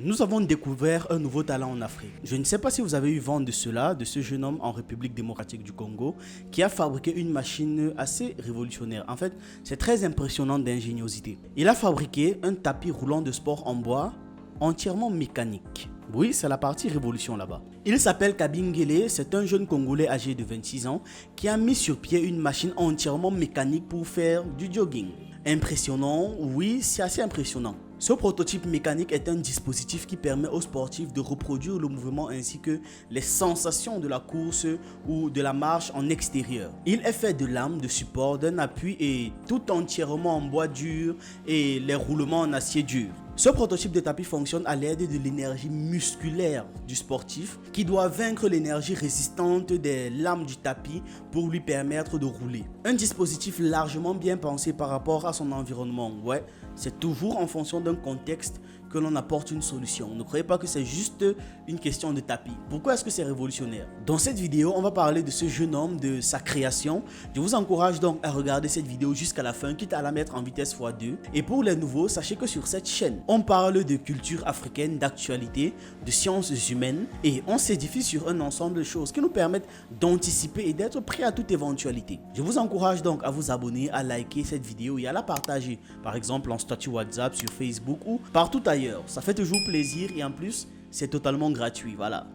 Nous avons découvert un nouveau talent en Afrique. Je ne sais pas si vous avez eu vent de cela, de ce jeune homme en République démocratique du Congo qui a fabriqué une machine assez révolutionnaire. En fait, c'est très impressionnant d'ingéniosité. Il a fabriqué un tapis roulant de sport en bois entièrement mécanique. Oui, c'est la partie révolution là-bas. Il s'appelle Kabengele, c'est un jeune Congolais âgé de 26 ans qui a mis sur pied une machine entièrement mécanique pour faire du jogging. Impressionnant, oui, c'est assez impressionnant. Ce prototype mécanique est un dispositif qui permet aux sportifs de reproduire le mouvement ainsi que les sensations de la course ou de la marche en extérieur. Il est fait de lames, de support, d'un appui et tout entièrement en bois dur et les roulements en acier dur. Ce prototype de tapis fonctionne à l'aide de l'énergie musculaire du sportif qui doit vaincre l'énergie résistante des lames du tapis pour lui permettre de rouler. Un dispositif largement bien pensé par rapport à son environnement. Ouais, c'est toujours en fonction d'un contexte que l'on apporte une solution. Ne croyez pas que c'est juste une question de tapis. Pourquoi est-ce que c'est révolutionnaire? Dans cette vidéo, on va parler de ce jeune homme, de sa création. Je vous encourage donc à regarder cette vidéo jusqu'à la fin, quitte à la mettre en vitesse x2. Et pour les nouveaux, sachez que sur cette chaîne, on parle de culture africaine, d'actualité, de sciences humaines et on s'édifie sur un ensemble de choses qui nous permettent d'anticiper et d'être prêts à toute éventualité. Je vous encourage donc à vous abonner, à liker cette vidéo et à la partager, par exemple en statut WhatsApp, sur Facebook ou partout ailleurs. Ça fait toujours plaisir et en plus, c'est totalement gratuit, voilà.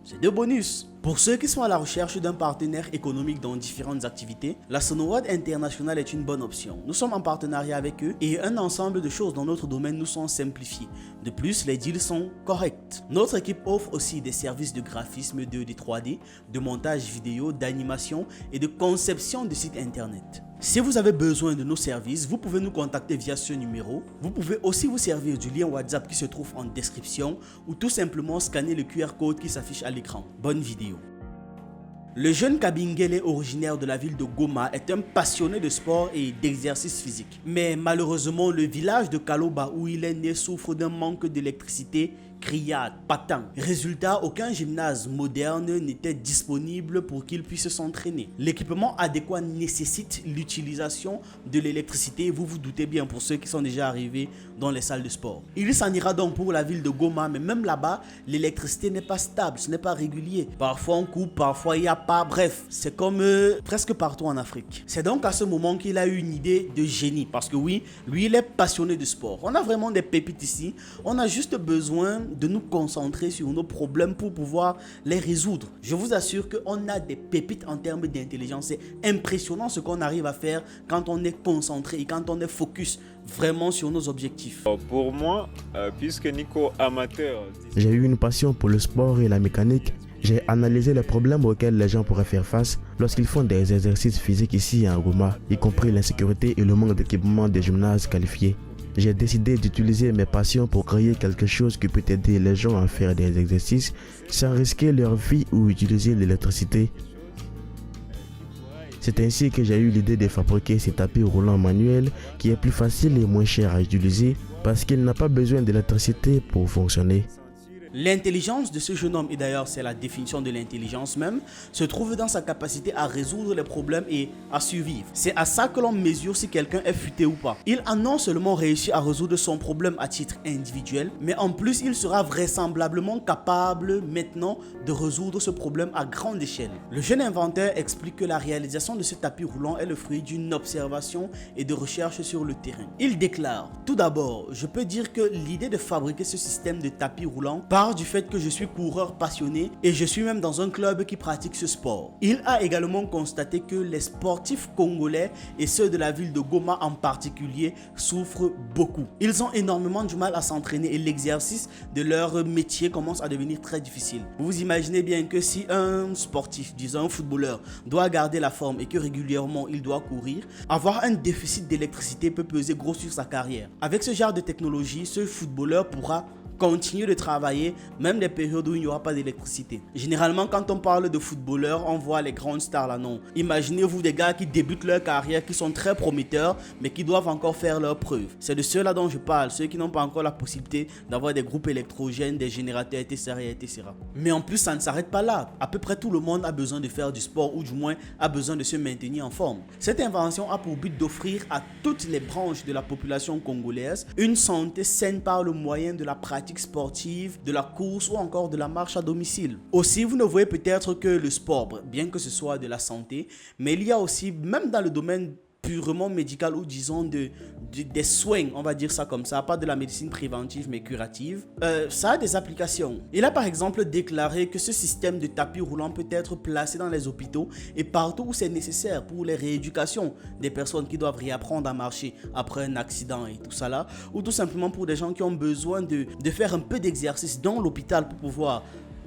C'est de bonus. Pour ceux qui sont à la recherche d'un partenaire économique dans différentes activités, la Sonowad International est une bonne option. Nous sommes en partenariat avec eux et un ensemble de choses dans notre domaine nous sont simplifiées. De plus, les deals sont corrects. Notre équipe offre aussi des services de graphisme 2D, 3D, de montage vidéo, d'animation et de conception de sites internet. Si vous avez besoin de nos services, vous pouvez nous contacter via ce numéro. Vous pouvez aussi vous servir du lien WhatsApp qui se trouve en description ou tout simplement scanner le QR code qui s'affiche à l'écran. Bonne vidéo. Le jeune Kabengele, originaire de la ville de Goma, est un passionné de sport et d'exercice physique. Mais malheureusement, le village de Kaloba où il est né souffre d'un manque d'électricité criade, patent. Résultat, aucun gymnase moderne n'était disponible pour qu'il puisse s'entraîner. L'équipement adéquat nécessite l'utilisation de l'électricité, vous vous doutez bien pour ceux qui sont déjà arrivés dans les salles de sport. Il s'en ira donc pour la ville de Goma, mais même là-bas, l'électricité n'est pas stable, ce n'est pas régulier. Parfois on coupe, parfois il n'y a pas, bref, c'est comme presque partout en Afrique. C'est donc à ce moment qu'il a eu une idée de génie, parce que oui, lui il est passionné de sport. On a vraiment des pépites ici, on a juste besoin de nous concentrer sur nos problèmes pour pouvoir les résoudre. Je vous assure qu'on a des pépites en termes d'intelligence. C'est impressionnant ce qu'on arrive à faire quand on est concentré et quand on est focus vraiment sur nos objectifs. Pour moi, puisque Nico amateur, j'ai eu une passion pour le sport et la mécanique. J'ai analysé les problèmes auxquels les gens pourraient faire face lorsqu'ils font des exercices physiques ici à Goma, y compris l'insécurité et le manque d'équipement des gymnases qualifiés. J'ai décidé d'utiliser mes passions pour créer quelque chose qui peut aider les gens à faire des exercices sans risquer leur vie ou utiliser l'électricité. C'est ainsi que j'ai eu l'idée de fabriquer ces tapis roulants manuels qui est plus facile et moins cher à utiliser parce qu'il n'a pas besoin d'électricité pour fonctionner. L'intelligence de ce jeune homme, et d'ailleurs c'est la définition de l'intelligence même, se trouve dans sa capacité à résoudre les problèmes et à survivre. C'est à ça que l'on mesure si quelqu'un est futé ou pas. Il a non seulement réussi à résoudre son problème à titre individuel, mais en plus il sera vraisemblablement capable maintenant de résoudre ce problème à grande échelle. Le jeune inventeur explique que la réalisation de ce tapis roulant est le fruit d'une observation et de recherche sur le terrain. Il déclare: tout d'abord, je peux dire que l'idée de fabriquer ce système de tapis roulant part du fait que je suis coureur passionné et je suis même dans un club qui pratique ce sport. Il a également constaté que les sportifs congolais et ceux de la ville de Goma en particulier souffrent beaucoup. Ils ont énormément du mal à s'entraîner et l'exercice de leur métier commence à devenir très difficile. Vous vous imaginez bien que si un sportif, disons un footballeur, doit garder la forme et que régulièrement il doit courir, avoir un déficit d'électricité peut peser gros sur sa carrière. Avec ce genre de technologie, ce footballeur pourra continuer de travailler même les périodes où il n'y aura pas d'électricité. Généralement, quand on parle de footballeurs, on voit les grandes stars là, non. Imaginez-vous des gars qui débutent leur carrière, qui sont très prometteurs, mais qui doivent encore faire leurs preuves. C'est de ceux-là dont je parle, ceux qui n'ont pas encore la possibilité d'avoir des groupes électrogènes, des générateurs, etc., etc. Mais en plus, ça ne s'arrête pas là. À peu près tout le monde a besoin de faire du sport ou du moins a besoin de se maintenir en forme. Cette invention a pour but d'offrir à toutes les branches de la population congolaise une santé saine par le moyen de la pratique pratiques sportives, de la course ou encore de la marche à domicile. Aussi, vous ne voyez peut-être que le sport, bien que ce soit de la santé, mais il y a aussi, même dans le domaine purement médical ou disons des soins, on va dire ça comme ça, pas de la médecine préventive mais curative, ça a des applications. Il a par exemple déclaré que ce système de tapis roulant peut être placé dans les hôpitaux et partout où c'est nécessaire pour les rééducations des personnes qui doivent réapprendre à marcher après un accident et tout ça là, ou tout simplement pour des gens qui ont besoin de faire un peu d'exercice dans l'hôpital pour pouvoir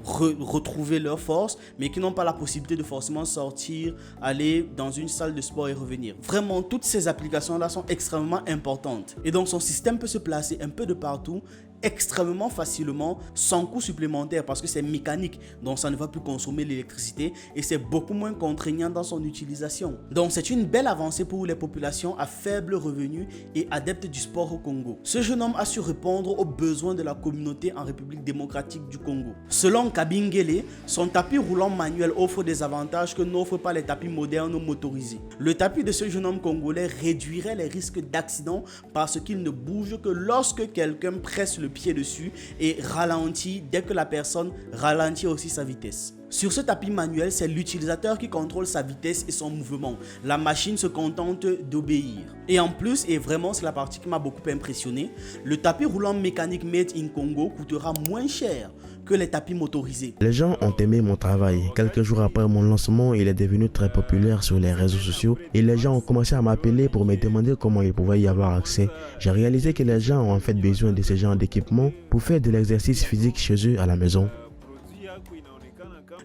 retrouver leur force, mais qui n'ont pas la possibilité de forcément sortir, aller dans une salle de sport et revenir. Vraiment, toutes ces applications-là sont extrêmement importantes. Et donc, son système peut se placer un peu de partout, extrêmement facilement, sans coût supplémentaire, parce que c'est mécanique, donc ça ne va plus consommer l'électricité et c'est beaucoup moins contraignant dans son utilisation. Donc c'est une belle avancée pour les populations à faible revenu et adeptes du sport au Congo. Ce jeune homme a su répondre aux besoins de la communauté en République démocratique du Congo. Selon Kabingele, son tapis roulant manuel offre des avantages que n'offrent pas les tapis modernes ou motorisés. Le tapis de ce jeune homme congolais réduirait les risques d'accident parce qu'il ne bouge que lorsque quelqu'un presse le pied dessus et ralentit dès que la personne ralentit aussi sa vitesse. Sur ce tapis manuel, c'est l'utilisateur qui contrôle sa vitesse et son mouvement. La machine se contente d'obéir. Et en plus, et vraiment c'est la partie qui m'a beaucoup impressionné, le tapis roulant mécanique Made in Congo coûtera moins cher que les tapis motorisés. Les gens ont aimé mon travail. Quelques jours après mon lancement, il est devenu très populaire sur les réseaux sociaux et les gens ont commencé à m'appeler pour me demander comment ils pouvaient y avoir accès. J'ai réalisé que les gens ont en fait besoin de ce genre d'équipement pour faire de l'exercice physique chez eux à la maison.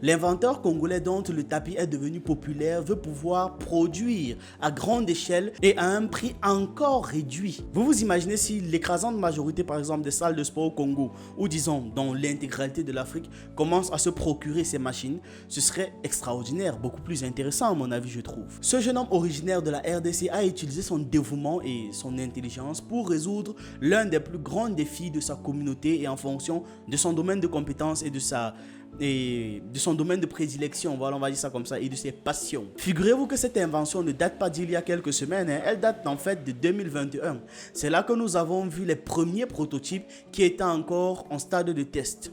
L'inventeur congolais dont le tapis est devenu populaire veut pouvoir produire à grande échelle et à un prix encore réduit. Vous vous imaginez si l'écrasante majorité par exemple des salles de sport au Congo ou disons dans l'intégralité de l'Afrique commence à se procurer ces machines, ce serait extraordinaire, beaucoup plus intéressant à mon avis je trouve. Ce jeune homme originaire de la RDC a utilisé son dévouement et son intelligence pour résoudre l'un des plus grands défis de sa communauté et en fonction de son domaine de compétence et de son domaine de prédilection, voilà, on va dire ça comme ça, et de ses passions. Figurez-vous que cette invention ne date pas d'il y a quelques semaines, elle date en fait de 2021. C'est là que nous avons vu les premiers prototypes qui étaient encore en stade de test.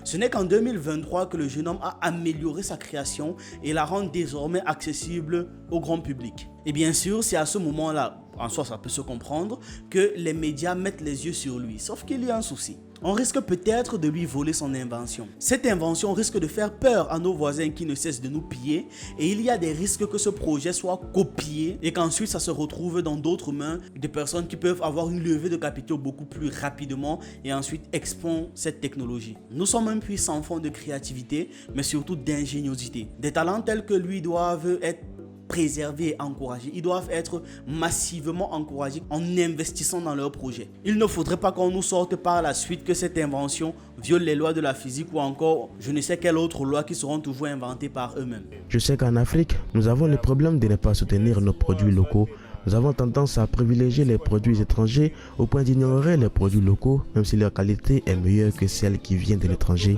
Ce n'est qu'en 2023 que le jeune homme a amélioré sa création et la rend désormais accessible au grand public. Et bien sûr, c'est à ce moment-là, en soi ça peut se comprendre, que les médias mettent les yeux sur lui. Sauf qu'il y a un souci. On risque peut-être de lui voler son invention. Cette invention risque de faire peur à nos voisins qui ne cessent de nous piller et il y a des risques que ce projet soit copié et qu'ensuite ça se retrouve dans d'autres mains de personnes qui peuvent avoir une levée de capitaux beaucoup plus rapidement et ensuite exploitent cette technologie. Nous sommes un puits sans fond de créativité mais surtout d'ingéniosité. Des talents tels que lui doivent être préservés et encouragés. Ils doivent être massivement encouragés en investissant dans leurs projets. Il ne faudrait pas qu'on nous sorte par la suite que cette invention viole les lois de la physique ou encore je ne sais quelle autre loi qui seront toujours inventées par eux-mêmes. Je sais qu'en Afrique, nous avons le problème de ne pas soutenir nos produits locaux. Nous avons tendance à privilégier les produits étrangers au point d'ignorer les produits locaux, même si leur qualité est meilleure que celle qui vient de l'étranger.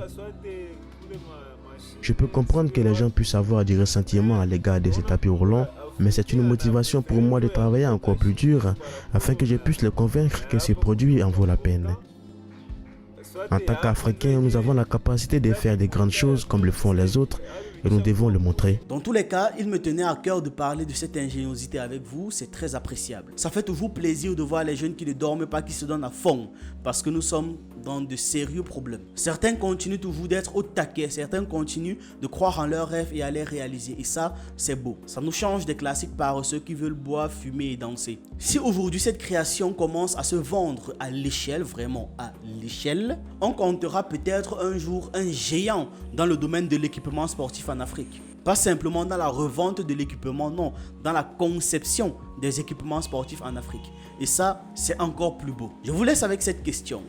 Je peux comprendre que les gens puissent avoir du ressentiment à l'égard de ces tapis roulants, mais c'est une motivation pour moi de travailler encore plus dur afin que je puisse les convaincre que ce produit en vaut la peine. En tant qu'Africains, nous avons la capacité de faire de grandes choses comme le font les autres et nous devons le montrer. Dans tous les cas, il me tenait à cœur de parler de cette ingéniosité avec vous, c'est très appréciable. Ça fait toujours plaisir de voir les jeunes qui ne dorment pas, qui se donnent à fond, parce que nous sommes dans de sérieux problèmes. Certains continuent toujours d'être au taquet, certains continuent de croire en leurs rêves et à les réaliser. Et ça, c'est beau. Ça nous change des classiques par ceux qui veulent boire, fumer et danser. Si aujourd'hui cette création commence à se vendre à l'échelle, vraiment à l'échelle, on comptera peut-être un jour un géant dans le domaine de l'équipement sportif en Afrique. Pas simplement dans la revente de l'équipement, non, dans la conception des équipements sportifs en Afrique. Et ça, c'est encore plus beau. Je vous laisse avec cette question.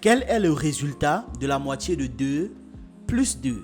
Quel est le résultat de la moitié de 2 plus 2?